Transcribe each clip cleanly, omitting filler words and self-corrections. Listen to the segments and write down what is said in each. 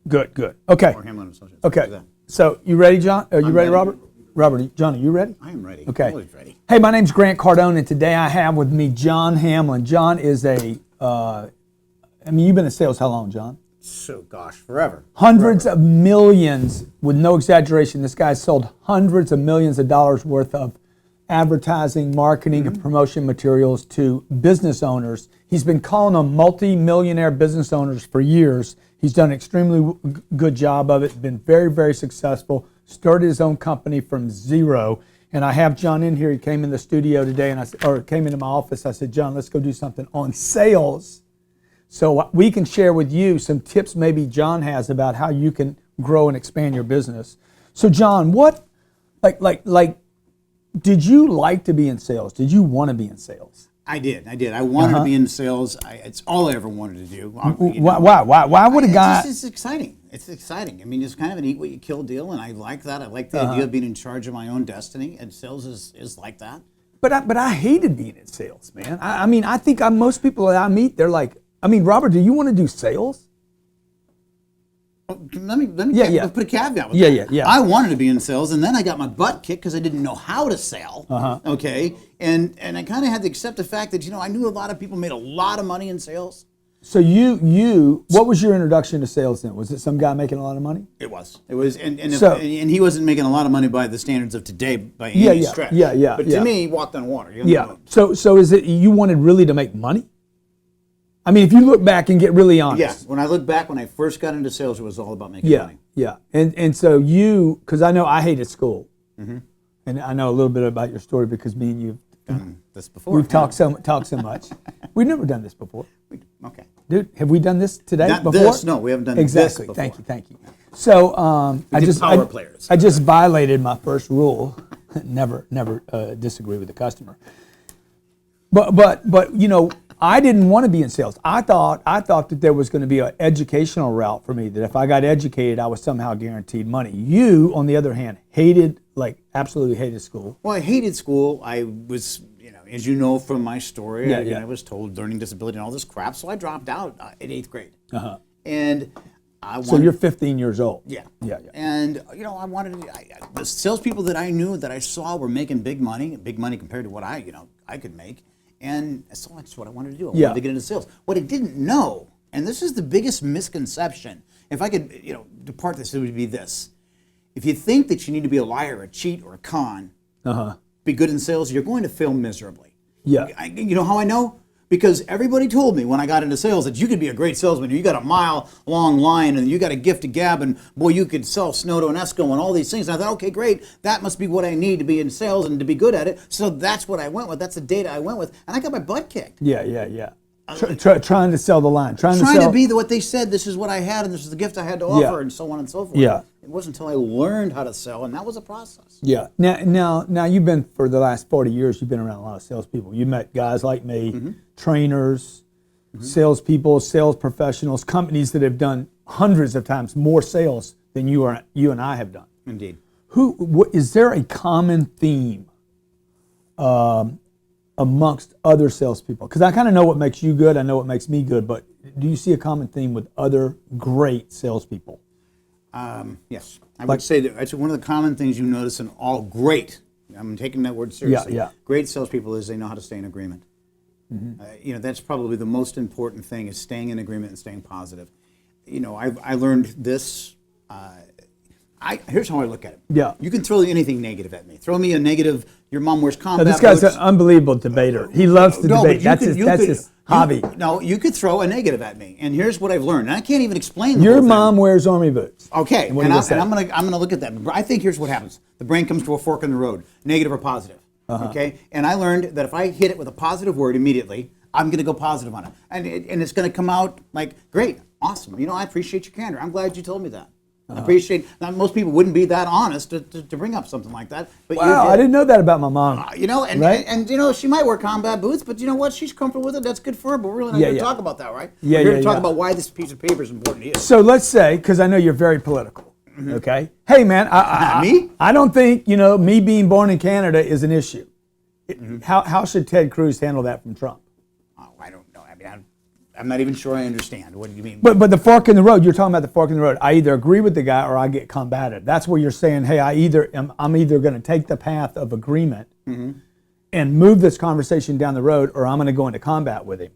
Good, good. Okay. Or Hamlin Associates. Okay. So you ready, John? Are you ready, ready. Robert? Robert, John, are you ready? I am ready. Okay. I'm always ready. Hey, my name's Grant Cardone, and today I have with me John Hamlin. John is you've been in sales how long, John? So, gosh, forever. Hundreds of millions, with no exaggeration. This guy sold hundreds of millions of dollars worth of advertising, marketing, and promotion materials to business owners. He's been calling them multi-millionaire business owners for years. He's done an extremely good job of it, been very, very successful, started his own company from zero. And I have John in here. He came in the studio today, or came into my office. I said, John, let's go do something on sales. So we can share with you some tips maybe John has about how you can grow and expand your business. So John, what, did you like to be in sales? Did you want to be in sales? I did. I wanted to be in sales. It's all I ever wanted to do. Why would a guy? It's exciting. It's exciting. I mean, it's kind of an eat what you kill deal, and I like that. I like the idea of being in charge of my own destiny, and sales is like that. But I hated being in sales, man. I think most people that I meet, they're like, Robert, do you want to do sales? Let me put a caveat with that. Yeah. I wanted to be in sales, and then I got my butt kicked because I didn't know how to sell. Okay, and I kind of had to accept the fact that I knew a lot of people made a lot of money in sales. So what was your introduction to sales then? Was it some guy making a lot of money? It was, and he wasn't making a lot of money by the standards of today by any stretch. But to me, he walked on water. So is it you wanted really to make money? If you look back and get really honest. Yeah, when I look back, when I first got into sales, it was all about making money. Yeah, and so because I know I hated school, and I know a little bit about your story because me and you've done this before. We've talked so much. We've never done this before. Okay. Dude, have we done this today Not before? This, no, we haven't done this before. Thank you. So I just violated my first rule. never disagree with the customer. But I didn't want to be in sales. I thought that there was going to be an educational route for me, that if I got educated, I was somehow guaranteed money. You, on the other hand, absolutely hated school. Well, I hated school. I was, as you know from my story, I was told learning disability and all this crap, so I dropped out at 8th grade. And so you're 15 years old. Yeah. And I wanted the salespeople that I knew, that I saw, were making big money compared to what I could make. And so that's what I wanted to do. I wanted to get into sales. What I didn't know, and this is the biggest misconception, if I could depart this, it would be this. If you think that you need to be a liar, a cheat, or a con, be good in sales, you're going to fail miserably. Yeah. You know how I know? Because everybody told me when I got into sales that you could be a great salesman. You got a mile-long line, and you got a gift of gab, and boy, you could sell snow to an Esco and all these things. And I thought, okay, great. That must be what I need to be in sales and to be good at it. So that's what I went with. That's the data I went with. And I got my butt kicked. Yeah. Trying to sell the line. Trying to be what they said. This is what I had, and this is the gift I had to offer, and so on and so forth. Yeah. It wasn't until I learned how to sell, and that was a process. Yeah. Now you've been, for the last 40 years, you've been around a lot of salespeople. You met guys like me, trainers, salespeople, sales professionals, companies that have done hundreds of times more sales than you and I have done. Indeed. Is there a common theme amongst other salespeople? Because I kind of know what makes you good, I know what makes me good, but do you see a common theme with other great salespeople? Yes, I would say that that's one of the common things you notice in all great, I'm taking that word seriously, great salespeople is they know how to stay in agreement. That's probably the most important thing, is staying in agreement and staying positive. I learned this, here's how I look at it. Yeah. You can throw anything negative at me. Throw me a negative, your mom wears combat boots. This guy's an unbelievable debater. He loves to debate. That's his hobby. You could throw a negative at me, and here's what I've learned. And I can't even explain. Your mom wears army boots. Okay, and I'm gonna look at that. I think here's what happens: the brain comes to a fork in the road, negative or positive. Okay, and I learned that if I hit it with a positive word immediately, I'm gonna go positive on it, and it's gonna come out like, great, awesome. I appreciate your candor. I'm glad you told me that. I appreciate. Now, most people wouldn't be that honest to bring up something like that. But wow, I didn't know that about my mom. And she might wear combat boots, but you know what? She's comfortable with it. That's good for her. But we're really not going to talk about that, right? We're here to talk about why this piece of paper is important to you. So let's say, because I know you're very political. Okay. Hey, man, me? I don't think me being born in Canada is an issue. How should Ted Cruz handle that from Trump? Oh, I don't know. I'm not even sure I understand. What do you mean? But the fork in the road, you're talking about the fork in the road. I either agree with the guy or I get combated. That's where you're saying, hey, I'm either going to take the path of agreement and move this conversation down the road, or I'm going to go into combat with him.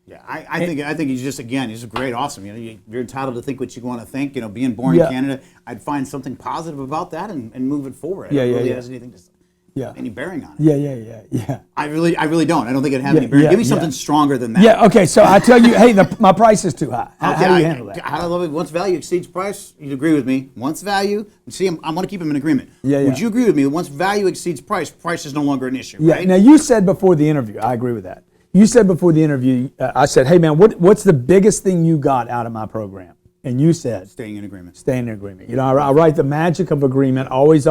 Yeah, I think he's just, again, he's great, awesome. You know, you're entitled to think what you want to think. You know, being born in Canada, I'd find something positive about that and move it forward. It really has anything to any bearing on it. Yeah. I really don't. I don't think it has any bearing. Give me something stronger than that. Yeah. Okay. So I tell you, hey, my price is too high. How do you handle that? I love it. Once value exceeds price, you'd agree with me. Once value, see, I want to keep him in agreement. Would you agree with me? Once value exceeds price, price is no longer an issue. Yeah. Right? Now you said before the interview, I agree with that. You said before the interview, I said, hey man, what's the biggest thing you got out of my program? And you said, staying in agreement. Staying in agreement. You know, I write the magic of agreement. Always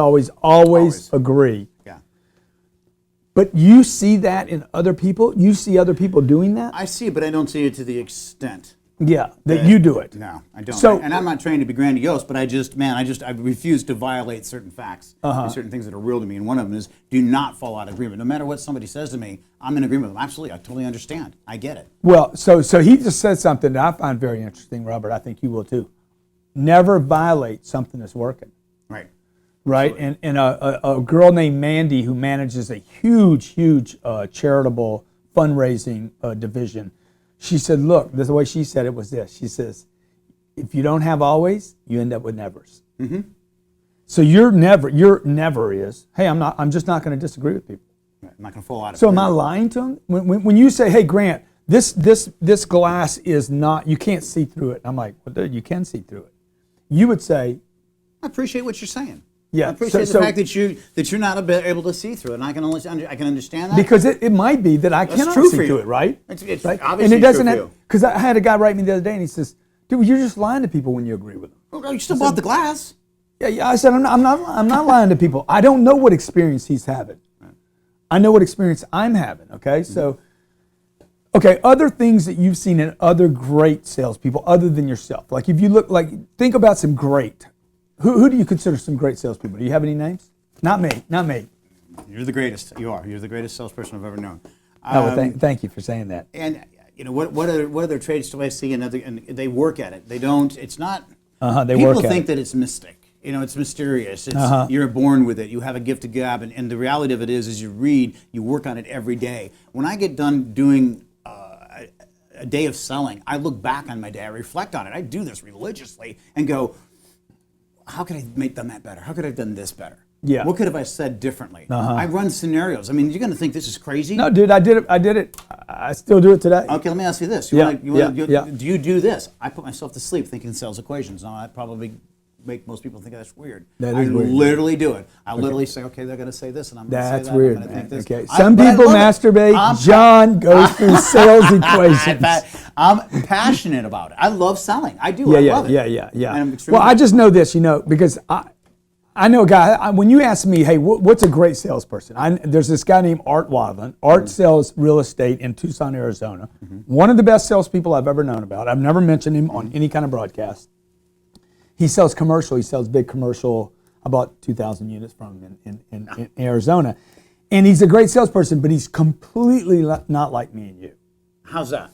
agree. Yeah. But you see that in other people? You see other people doing that? I see it, but I don't see it to the extent. Yeah, that you do it. No, I don't. So, and I'm not trained to be grandiose, but I refuse to violate certain facts, certain things that are real to me. And one of them is, do not fall out of agreement. No matter what somebody says to me, I'm in agreement with them. Absolutely, I totally understand. I get it. Well, so he just said something that I find very interesting, Robert. I think you will too. Never violate something that's working. Right. Right, and a girl named Mandy who manages a huge charitable fundraising division. She said, look, the way she said it was this. She says, if you don't have always, you end up with nevers. So your never is, hey, I'm just not going to disagree with people. I'm not going to fall out of it. So am I lying to them? When you say, hey, Grant, this glass is not, you can't see through it. I'm like, well, dude, you can see through it. You would say, I appreciate what you're saying. Yeah, I appreciate the fact that you're not able to see through it, and I can understand that. Because it might be that I cannot see through it, right? It's right? obviously and it doesn't true for you. Because I had a guy write me the other day, and he says, "Dude, you're just lying to people when you agree with them." Well, you still bought the glass. Yeah. I said, I'm not lying to people. I don't know what experience he's having. I know what experience I'm having. Okay, so. Okay, other things that you've seen in other great salespeople, other than yourself. Like if you think about some great. Who do you consider some great salespeople? Do you have any names? Not me. You're the greatest. You are. You're the greatest salesperson I've ever known. Thank you for saying that. And you know what other traits do I see? And they work at it. They don't. It's not. People think that it's mystic. You know, it's mysterious. It's you're born with it. You have a gift of gab, and the reality of it is you read, you work on it every day. When I get done doing a day of selling, I look back on my day. I reflect on it. I do this religiously and go, how could I make them that better? How could I have done this better? Yeah. What could have I said differently? I run scenarios. I mean, you're going to think this is crazy. No, dude, I did it. I still do it today. Okay, let me ask you this. Do you do this? I put myself to sleep thinking sales equations. Now, I probably make most people think that's weird. That is weird. Literally do it. I literally say, okay, they're going to say this, and I'm going to say that. That's weird, I'm man. think this. Okay. Some people masturbate. John goes through sales equations. I'm passionate about it. I love selling. I do. I love it. Yeah. Well, I just know this, because I know a guy. When you ask me, hey, what's a great salesperson? There's this guy named Art Wadlin. Art sells real estate in Tucson, Arizona. One of the best salespeople I've ever known about. I've never mentioned him on any kind of broadcast. He sells commercial. He sells big commercial. I bought 2,000 units from him in Arizona. And he's a great salesperson, but he's completely not like me and you. How's that?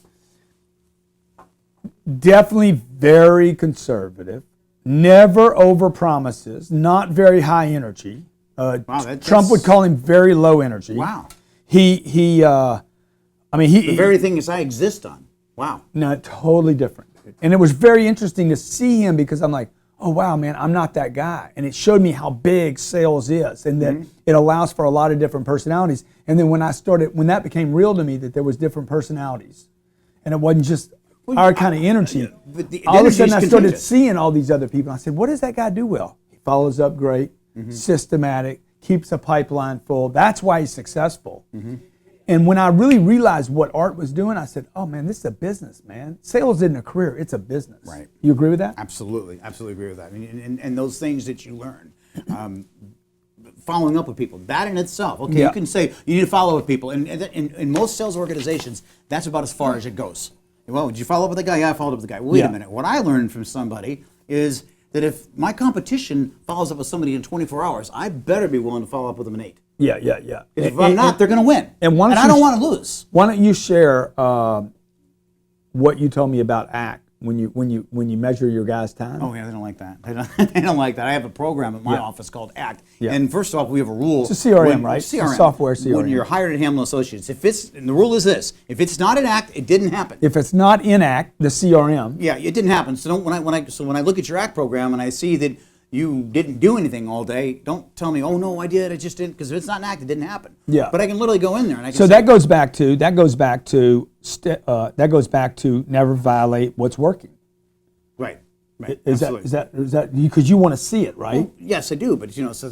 Definitely very conservative. Never over promises. Not very high energy. Trump would call him very low energy. Wow. The very things I exist on. Wow. No, totally different. And it was very interesting to see him because I'm like, oh wow, man, I'm not that guy. And it showed me how big sales is and that it allows for a lot of different personalities. And then when that became real to me that there was different personalities and it wasn't just our kind of energy. All of a sudden I started seeing all these other people. I said, what does that guy do well? He follows up great, systematic, keeps a pipeline full. That's why he's successful. And when I really realized what Art was doing, I said, oh man, this is a business, man. Sales isn't a career, it's a business. Right. You agree with that? Absolutely agree with that. And those things that you learn, following up with people, that in itself, okay, you can say you need to follow up with people. And in most sales organizations, that's about as far as it goes. Well, did you follow up with the guy? Yeah, I followed up with the guy. Wait a minute. What I learned from somebody is that if my competition follows up with somebody in 24 hours, I better be willing to follow up with them in 8. Yeah. If I'm not, they're going to win. And I don't want to lose. Why don't you share what you told me about ACT when you measure your guys' time? Oh yeah, they don't like that. They don't like that. I have a program at my office called ACT, and first off, we have a rule. It's a CRM, right? CRM, software CRM. When you're hired at Hamlin Associates, and the rule is this: if it's not an ACT, it didn't happen. If it's not in ACT, the CRM. Yeah, it didn't happen. So when I look at your ACT program and I see that you didn't do anything all day, don't tell me, oh no, I did, I just didn't, because if it's not an ACT, it didn't happen. Yeah. But I can literally go in there and I can. So that goes back to never violate what's working. Right. Right. Is that because you want to see it, right? Well, yes, I do. But so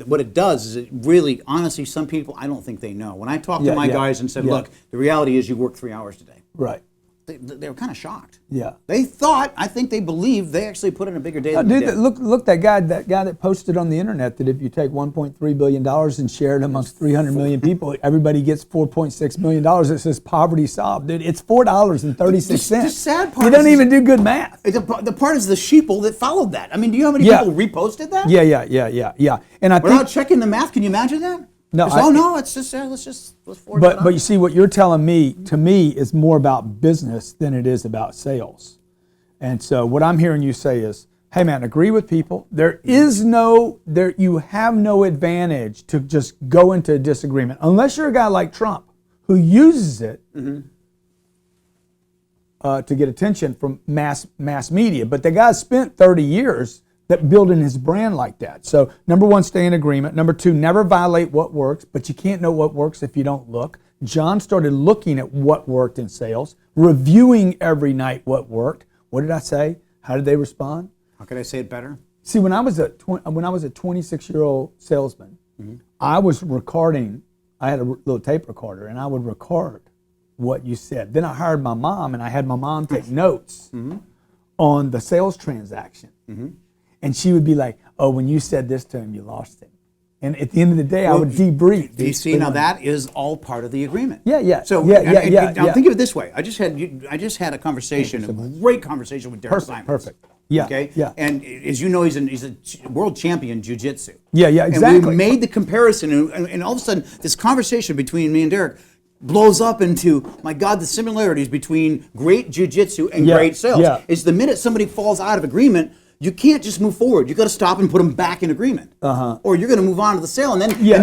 what it does is it really, honestly, some people I don't think they know. When I talk to my guys and said, look, the reality is you work 3 hours today. Right. They were kind of shocked. Yeah. They thought, I think they believed they actually put in a bigger day than they did. Look, that guy that posted on the internet that if you take $1.3 billion and share it amongst 300 million people, everybody gets $4.6 million. It says poverty solved. Dude, it's $4.36. The sad part you don't even do good math. The part is the sheeple that followed that. I mean, do you know how many people reposted that? Yeah. And without checking the math, can you imagine that? No, it's just let's forward it. But you see, what you're telling me, to me, is more about business than it is about sales. And so what I'm hearing you say is, hey man, agree with people. You have no advantage to just go into a disagreement unless you're a guy like Trump who uses it to get attention from mass media. But the guy spent 30 years that building his brand like that. So number one, stay in agreement. Number two, never violate what works, but you can't know what works if you don't look. John started looking at what worked in sales, reviewing every night what worked. What did I say? How did they respond? How could I say it better? See, when I was a 26-year-old salesman, I was recording. I had a little tape recorder, and I would record what you said. Then I hired my mom, and I had my mom take notes on the sales transaction. And she would be like, oh, when you said this to him, you lost him. And at the end of the day, I would debrief. Do you see, now that is all part of the agreement. Yeah. So now think of it this way. I just had a conversation, a great conversation with Derek Simons. Perfect. Yeah. Okay. Yeah. And as you know, he's a world champion in jiu-jitsu. Yeah. Exactly. And we made the comparison, and all of a sudden, this conversation between me and Derek blows up into, my God, the similarities between great jiu-jitsu and great sales. Yeah. Is the minute somebody falls out of agreement, you can't just move forward. You got to stop and put them back in agreement, or you're going to move on to the sale, and then you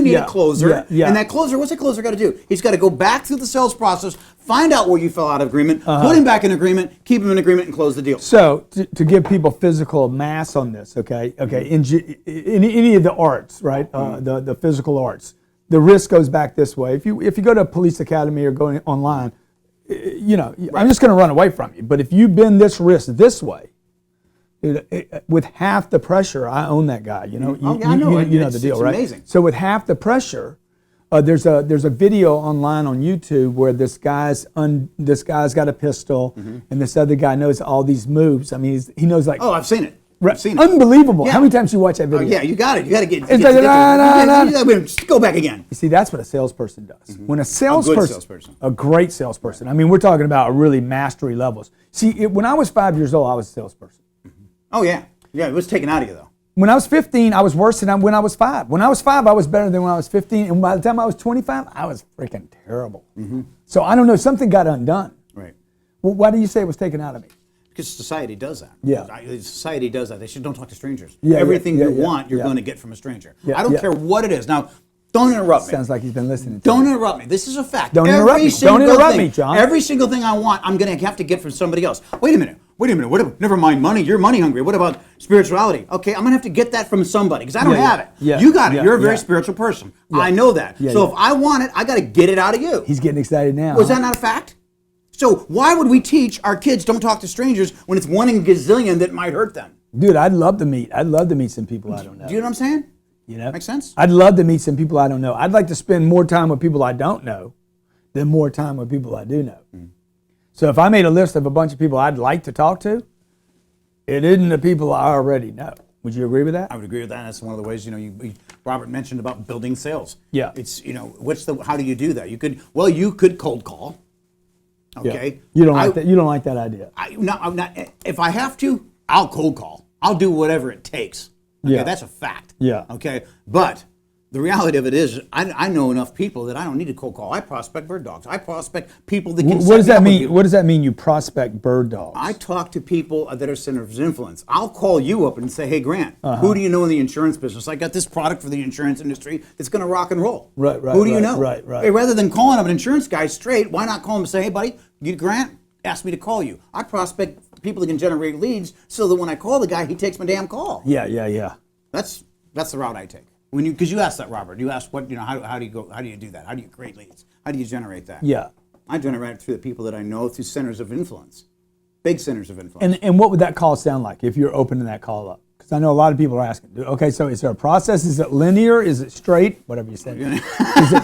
need a closer. And that closer, what's that closer got to do? He's got to go back through the sales process, find out where you fell out of agreement, put him back in agreement, keep him in agreement, and close the deal. So to give people physical mass on this, okay, in any of the arts, right, the physical arts, the risk goes back this way. If you go to a police academy or going online, I'm just going to run away from you. But if you bend this wrist this way, with half the pressure, I own that guy. You know the deal, right? Amazing. So with half the pressure, there's a video online on YouTube where this guy's got a pistol, and this other guy knows all these moves. I mean, he knows like. Oh, I've seen it. I've seen it. Unbelievable. Yeah. How many times you watch that video? Yeah, you got it. You got to get. It's go back again. You see, that's what a salesperson does. When a great salesperson. I mean, we're talking about really mastery levels. See, when I was 5 years old, I was a salesperson. Oh yeah, it was taken out of you though. When I was 15, I was worse than when I was 5. When I was 5, I was better than when I was 15, and by the time I was 25, I was freaking terrible. So I don't know, something got undone. Right. Well, why do you say it was taken out of me? Because society does that. Yeah. Society does that. They should don't talk to strangers. Yeah, Everything you want, you're going to get from a stranger. I don't care what it is. Now, don't interrupt me. Sounds like he's been listening to Don't interrupt me. This is a fact. Don't interrupt me. Don't interrupt me, John. Every single thing I want, I'm going to have to get from somebody else. Wait a minute. Never mind money. You're money hungry. What about spirituality? Okay, I'm going to have to get that from somebody because I don't have it. Yeah, you got it. You're a very spiritual person. I know that. So if I want it, I got to get it out of you. He's getting excited now. Was that not a fact? So why would we teach our kids don't talk to strangers when it's one in a gazillion that might hurt them? Dude, I'd love to meet some people I don't know. Do you know what I'm saying? Make sense? I'd love to meet some people I don't know. I'd like to spend more time with people I don't know than more time with people I do know. So if I made a list of a bunch of people I'd like to talk to, it isn't the people I already know. Would you agree with that? I would agree with that. That's one of the ways, Robert mentioned about building sales. Yeah. It's, how do you do that? You could cold call. Okay. Yeah. You don't like that. You don't like that idea. I'm not. If I have to, I'll cold call. I'll do whatever it takes. Okay, that's a fact. Yeah. Okay, but The reality of it is, I know enough people that I don't need to cold call. I prospect bird dogs. I prospect people that can. What does that mean? What does that mean? You prospect bird dogs? I talk to people that are centers of influence. I'll call you up and say, "Hey, Grant, who do you know in the insurance business? I got this product for the insurance industry that's going to rock and roll. Right. Who do you know? Right. Hey, rather than calling up an insurance guy straight, why not call him and say, "Hey, buddy, Grant asked me to call you." I prospect people that can generate leads, so that when I call the guy, he takes my damn call. Yeah. That's the route I take. Because you asked that, Robert. You asked how do you go? How do you do that? How do you create leads? How do you generate that? Yeah. I generate it through the people that I know, through centers of influence, big centers of influence. And what would that call sound like if you're opening that call up? Because I know a lot of people are asking. Okay, so is there a process? Is it linear? Is it straight? Whatever you said. Is it?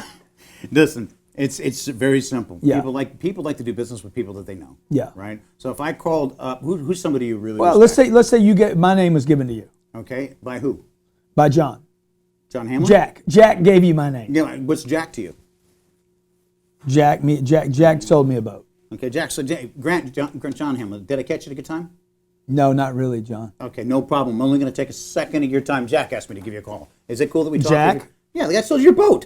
Listen, it's very simple. Yeah. People like to do business with people that they know. Yeah. Right. So if I called up, who's somebody you really? Well, respect? let's say my name was given to you. Okay. By who? By John. John Hamlin? Jack gave you my name. Yeah, what's Jack to you? Jack sold me a boat. Okay, Jack. So John Hamlin. Did I catch you at a good time? No, not really, John. Okay, no problem. I'm only going to take a second of your time. Jack asked me to give you a call. Is it cool that we talk? Jack? Yeah, the guy sold your boat.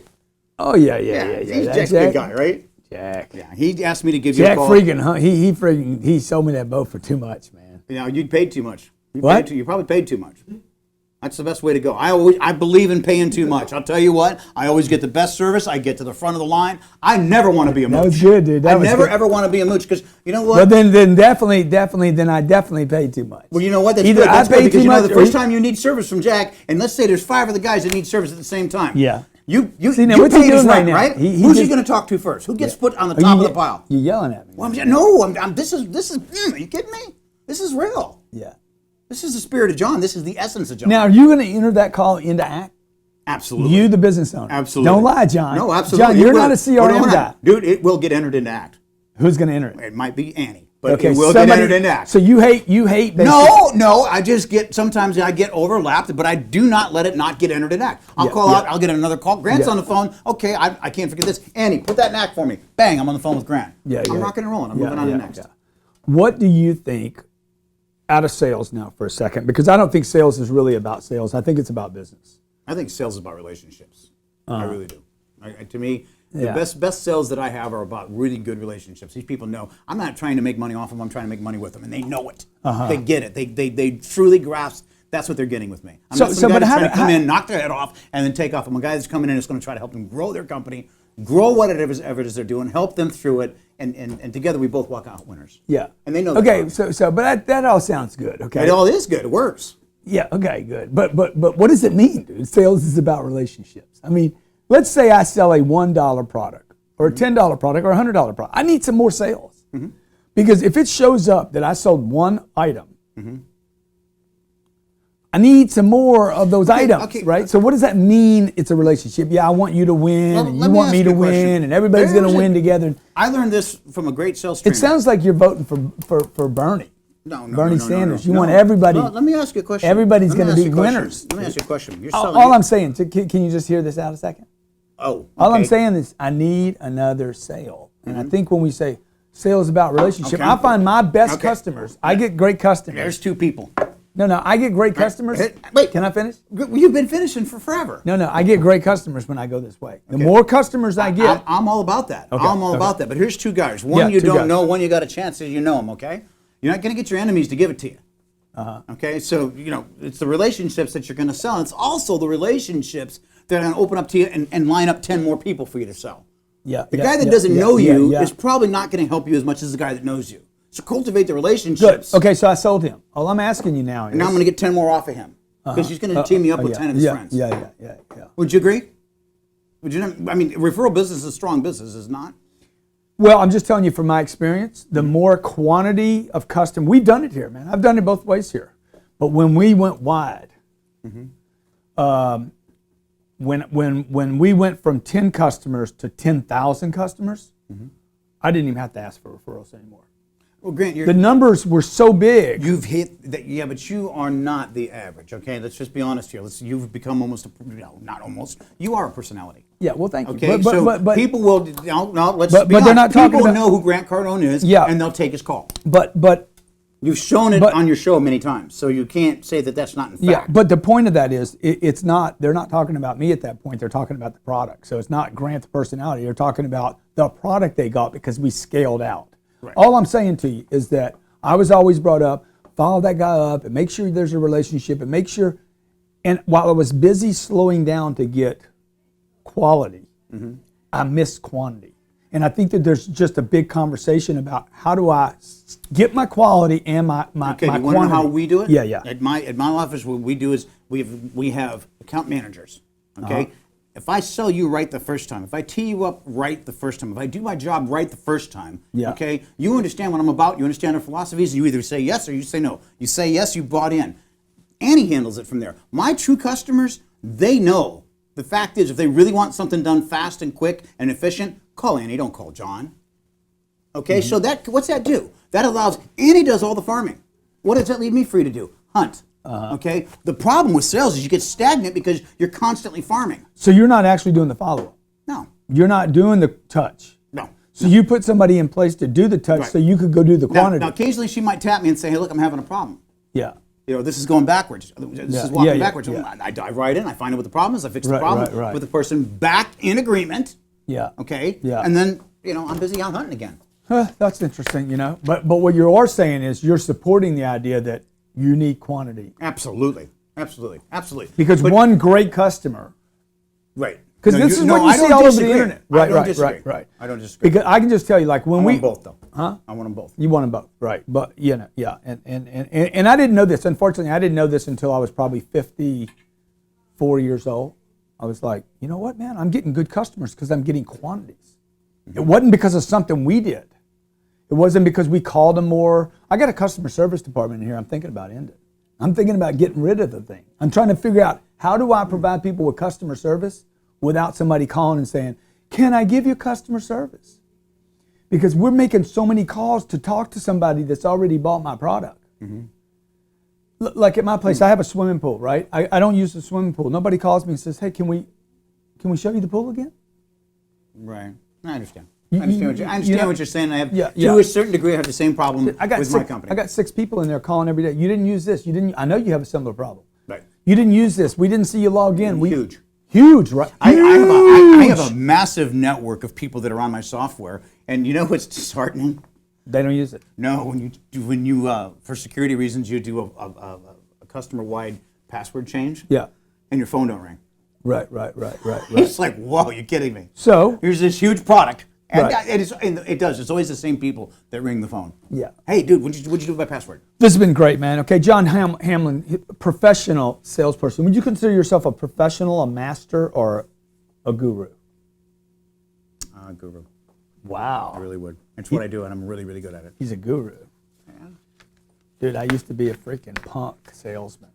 Oh yeah. He's Jack's a big guy, right? Jack. Yeah, he asked me to give you a Jack call. he sold me that boat for too much, man. You paid too much. What? You probably paid too much. That's the best way to go. I believe in paying too much. I'll tell you what. I always get the best service. I get to the front of the line. I never want to be a mooch. That was good, dude. I never ever want to be a mooch because you know what? But then definitely, I definitely paid too much. Well, you know what? That's Either good. That's I good paid because too you know much the or first time you need service from Jack, and let's say there's 5 of the guys that need service at the same time. Yeah. You now what's he paid his doing right rent, now? right? Who's he going to talk to first? Who gets put on the top of the pile? You're yelling at me. Well, this is. Are you kidding me? This is real. Yeah. This is the spirit of John. This is the essence of John. Now, are you going to enter that call into act? Absolutely. You, the business owner. Absolutely. Don't lie, John. No, absolutely. John, you're not a CRM guy. Dude, it will get entered into act. Who's going to enter it? It might be Annie, but it will get entered into act. So you hate basically. No, I just sometimes I get overlapped, but I do not let it not get entered in act. I'll call out, I'll get another call. Grant's on the phone. Okay, I can't forget this. Annie, put that in act for me. Bang, I'm on the phone with Grant. I'm rocking and rolling. I'm moving on to the next. Yeah. What do you think, out of sales now for a second, because I don't think sales is really about sales. I think it's about business. I think sales is about relationships. I really do. To me, the best sales that I have are about really good relationships. These people know I'm not trying to make money off them. I'm trying to make money with them, and they know it. They get it. They truly grasp. That's what they're getting with me. I'm not some guy that's trying to come in, knock their head off, and then take off. I'm a guy that's coming in and is going to try to help them grow their company, grow whatever it is they're doing, help them through it, and together we both walk out winners. Yeah. And they know. Okay. But that all sounds good. Okay. It all is good. It works. Yeah. Okay. Good. But what does it mean, dude? Sales is about relationships. I mean, let's say I sell a $1 product or a $10 product or a $100 product. I need some more sales because if it shows up that I sold one item, I need some more of those items, right? So what does that mean? It's a relationship. Yeah, I want you to win, and you want me to win, and everybody's going to win together. I learned this from a great sales trainer. It sounds like you're voting for Bernie. No, Bernie Sanders. You want everybody. Well, let me ask you a question. Everybody's going to be winners. Let me ask you a question. You're All I'm saying, can you just hear this out a second? Oh. Okay. All I'm saying is I need another sale. And I think when we say sales about relationship, I find my best customers. I get great customers. There's 2 people. No, I get great customers. Wait. Can I finish? You've been finishing for forever. No, I get great customers when I go this way. The more customers I get. I'm all about that. I'm all about that. But here's 2 guys. One you don't know, one you got a chance that you know them, okay? You're not going to get your enemies to give it to you. Okay? So, it's the relationships that you're going to sell. It's also the relationships that are going to open up to you and line up 10 more people for you to sell. The guy that doesn't know you is probably not going to help you as much as the guy that knows you. So cultivate the relationships. Good. Okay, so I sold him. All I'm asking you now is. And now I'm going to get 10 more off of him. Because he's going to team me up with 10 of his friends. Yeah. Would you agree? Would you? I mean, referral business is strong business, is it not? Well, I'm just telling you from my experience, the more quantity of custom, we've done it here, man. I've done it both ways here. But when we went wide, when we went from 10 customers to 10,000 customers, I didn't even have to ask for referrals anymore. Well, Grant, the numbers were so big. You've hit that, yeah, but you are not the average. Okay, let's just be honest here. You've become almost not almost. You are a personality. Yeah, well, thank you. Okay, but people will. Let's be honest. They're not talking people about, know who Grant Cardone is, and they'll take his call. But You've shown it on your show many times, so you can't say that that's not in fact. Yeah, but the point of that is, it's not. They're not talking about me at that point. They're talking about the product. So it's not Grant's personality. They're talking about the product they got because we scaled out. Right. All I'm saying to you is that I was always brought up, follow that guy up and make sure there's a relationship and make sure. And while I was busy slowing down to get quality, I missed quantity. And I think that there's just a big conversation about how do I get my quality and my Okay, my you want to know how we do it? Yeah, yeah. At my office, what we do is we have account managers. Okay, if I sell you right the first time, if I tee you up right the first time, if I do my job right the first time, Yeah. okay, you understand what I'm about. You understand our philosophies. You either say yes or you say no. You say yes, you bought in. Annie handles it from there. My true customers, they know. The fact is, if they really want something done fast and quick and efficient, call Annie. Don't call John. Okay, so what's that do? That allows Annie does all the farming. What does that leave me free to do? Hunt. Okay. The problem with sales is you get stagnant because you're constantly farming. So you're not actually doing the follow-up. No. You're not doing the touch. No. So you put somebody in place to do the touch Right. so you could go do the quantity. Now, occasionally she might tap me and say, "Hey, look, I'm having a problem. Yeah. You know, this is going backwards. This Yeah. is walking Yeah, backwards." yeah. I dive right in. I find out what the problem is. I fix the Right, problem. right. Put the person back in agreement. Yeah. Okay. Yeah. And then I'm busy out hunting again. That's interesting, But what you are saying is you're supporting the idea that you need quantity. Absolutely. Absolutely. Because one great customer, Right. because this is what you see all over the internet. I don't disagree. Right. I don't disagree. Because I can just tell you, like when I we want both, though. Huh? I want them both. You want them both, right? But yeah, and I didn't know this. Unfortunately, I didn't know this until I was probably 54 years old. I was like, you know what, man? I'm getting good customers because I'm getting quantities. It wasn't because of something we did. It wasn't because we called them more. I got a customer service department in here. I'm thinking about ending. I'm thinking about getting rid of the thing. I'm trying to figure out how do I provide people with customer service without somebody calling and saying, "Can I give you customer service?" Because we're making so many calls to talk to somebody that's already bought my product. Like at my place, I have a swimming pool, right? I don't use the swimming pool. Nobody calls me and says, "Hey, can we show you the pool again?" Right. I understand. I understand what you're saying. I have, Yeah. to a certain degree, I have the same problem with my company. I got 6 people in there calling every day. You didn't use this. You didn't. I know you have a similar problem. Right. You didn't use this. We didn't see you log in. Huge, right? I have a massive network of people that are on my software, and you know what's disheartening? They don't use it. No, when you for security reasons, you do a customer-wide password change. Yeah. And your phone don't ring. Right. It's like, whoa, you're kidding me. So here's this huge product. And Right. it does. It's always the same people that ring the phone. Yeah. Hey, dude, what'd you do with my password? this has been great, man. Okay, John Hamlin, professional salesperson. Would you consider yourself a professional, a master, or a guru? Guru. Wow. I really would. It's what I do, and I'm really, really good at it. He's a guru. Yeah. Dude, I used to be a freaking punk salesman.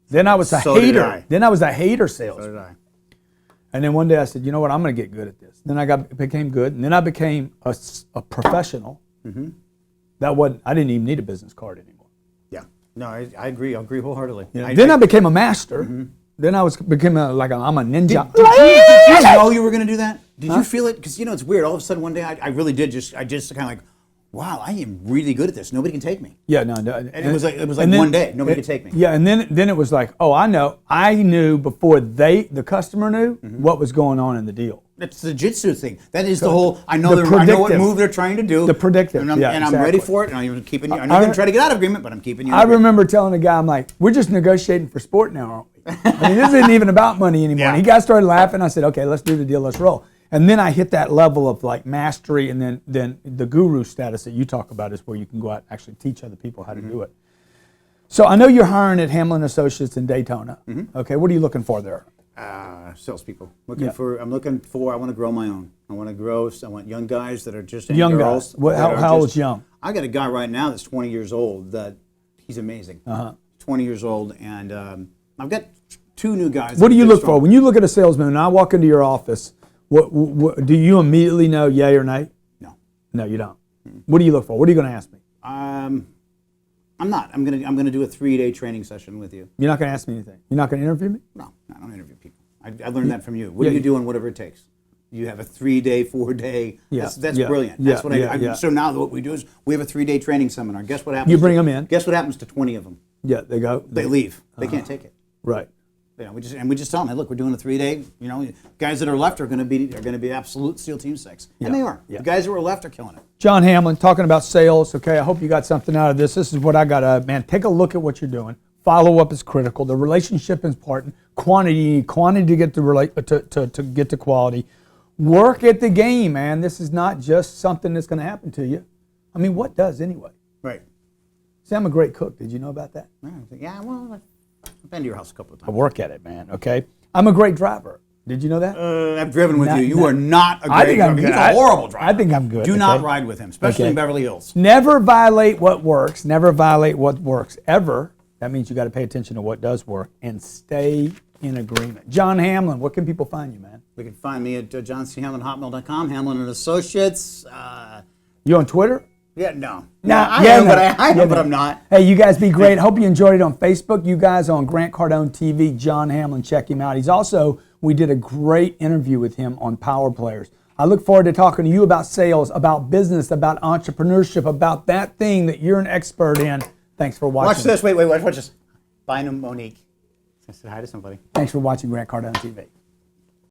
Then I was a So did hater. I. Then I was a hater salesman. So did I. And then one day I said, you know what, I'm going to get good at this. Then I became good, and then I became a professional. That wasn't. I didn't even need a business card anymore. Yeah. No, I agree. I agree wholeheartedly. Then I became a master. Then I became I'm a ninja. Did you know you were going to do that? Did you feel it? Because it's weird. All of a sudden one day I really did I just kind of like, wow, I am really good at this. Nobody can take me. Yeah, no. And it was like one day nobody could take me. Yeah, and then it was like, oh, I know. I knew before the customer knew what was going on in the deal. That's the jiu-jitsu thing. That is the whole. I know what predictive. move they're trying to do. The predictive. And I'm exactly. ready for it. And I'm keeping you. I'm not going to try to get out of agreement, but I'm keeping you. I remember telling a guy, I'm like, we're just negotiating for sport now, aren't we? I mean, this isn't even about money anymore. Yeah. And he got started laughing. I said, okay, let's do the deal. Let's roll. And then I hit that level of like mastery, and then the guru status that you talk about is where you can go out and actually teach other people how to do it. So I know you're hiring at Hamlin Associates in Daytona. Okay, what are you looking for there? Salespeople. I want to grow my own. I want young guys that are just Young girls. guys. How old's young? I got a guy right now that's 20 years old that he's amazing. 20 years old, and I've got 2 new guys. What do you look for? When you look at a salesman and I walk into your office, what do you immediately know, yay or nay? No. No, you don't. What do you look for? What are you going to ask me? I'm not. I'm gonna do a 3-day training session with you. You're not going to ask me anything. You're not going to interview me? No, I don't interview people. I learned that from you. What do you do and whatever it takes? You have a 3-day, 4-day. Yeah, That's yeah, brilliant. yeah, That's what yeah. So now what we do is we have a 3-day training seminar. Guess what happens? You bring them in. Guess what happens to 20 of them? Yeah, they go. They leave. They can't take it. Right. You know, we just tell them, hey, look, we're doing a 3-day. You know, guys that are left are going to be absolute SEAL Team 6, and they are. Yeah. The guys who are left are killing it. John Hamlin, talking about sales. Okay, I hope you got something out of this. This is what I got. Man, take a look at what you're doing. Follow up is critical. The relationship is important. Quantity to get to get to quality. Work at the game, man. This is not just something that's going to happen to you. I mean, what does anyway? Right. See, I'm a great cook. Did you know about that? Yeah. Well, I've been to your house a couple of I times. work at it, man. Okay. I'm a great driver. Did you know that? I've driven with you. You are not a great driver. He's a horrible driver. I think I'm good. Do not ride with him, especially in Beverly Hills. Never violate what works. Never violate what works ever. That means you got to pay attention to what does work and stay in agreement. John Hamlin, what can people find you, man? They can find me at johnchamlin@hotmail.com, Hamlin and Associates. You on Twitter? Yeah, no. I am, but I'm not. Hey, you guys be great. Hope you enjoyed it on Facebook. You guys on Grant Cardone TV, John Hamlin, check him out. We did a great interview with him on Power Players. I look forward to talking to you about sales, about business, about entrepreneurship, about that thing that you're an expert in. Thanks for watching. Watch this. Wait. Watch this. Bynum Monique. I said hi to somebody. Thanks for watching Grant Cardone TV.